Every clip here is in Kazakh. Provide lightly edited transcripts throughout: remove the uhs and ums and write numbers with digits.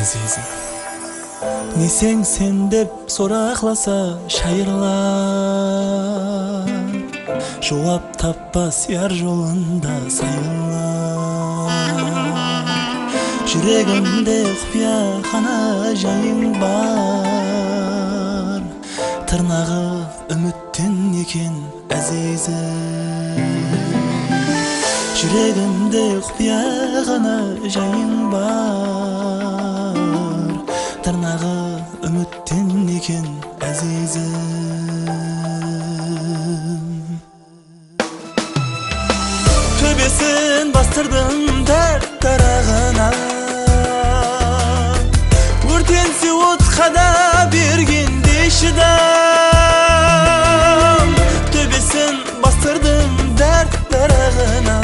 Azizim, nesең sen деп соракласа шайырлар, жооп таппас яр жолунда сайылар. Жүрегимде куякана жайың бар, тырнагы үмүттүн экен азизим. Жүрегимде куякана жайың бар, тырнагы үмүттүн экен азизим. Төбесин бастырдым дәрт дарагына, өртенсе отқа да бергенде шыдам. Төбесин бастырдым дәрт дарагына,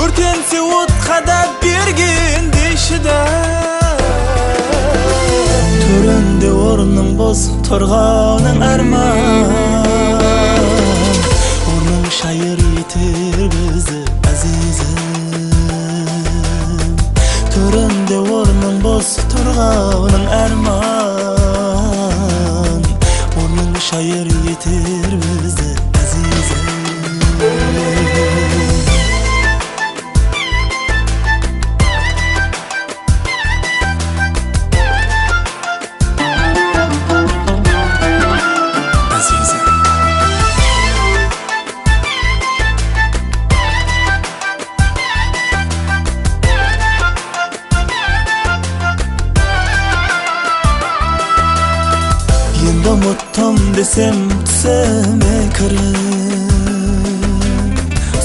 өртенсе отқа да бергенде шыдам. Төрүндө орнуң бос, торгоның арман, орнуң шайыр етер бизди азизим. Төрүндө орнуң бос, торгоның арман, орнуң шайыр етер бизди азизим. Енді ұмыттым десем түсіме кіріп,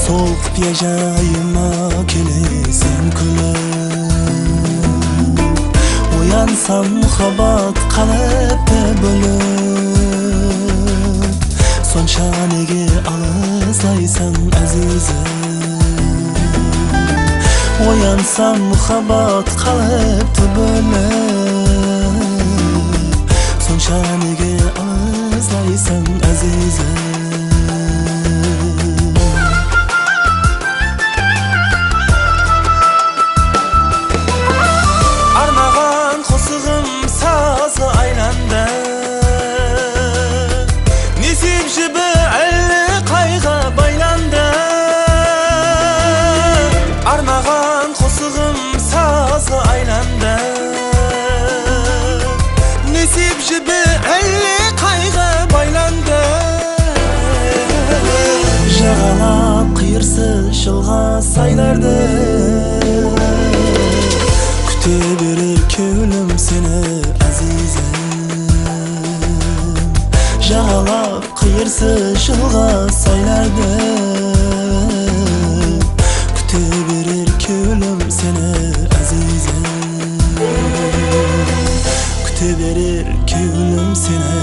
сол құпия жайыма келесің күліп. Оянсам мұхаббат қалыпты бөліп, сонша неге алыстайсың азизим. Оянсам мұхаббат қалыпты бөліп, сонша неге алыстайсың азизим. Арнаған қосығым сазы айланды, несіп жібі әлі қайға байланды. Арнаған қосығым сазы айланды, несіп жібі әлі қайға байланды. Жағалап қиырсыз жылға сайларды, күте берер кеулім сені азизим. Жағалап қиырсыз жылға сайларды, күте берер кеулім сені azizim. Күте берер кеулім сені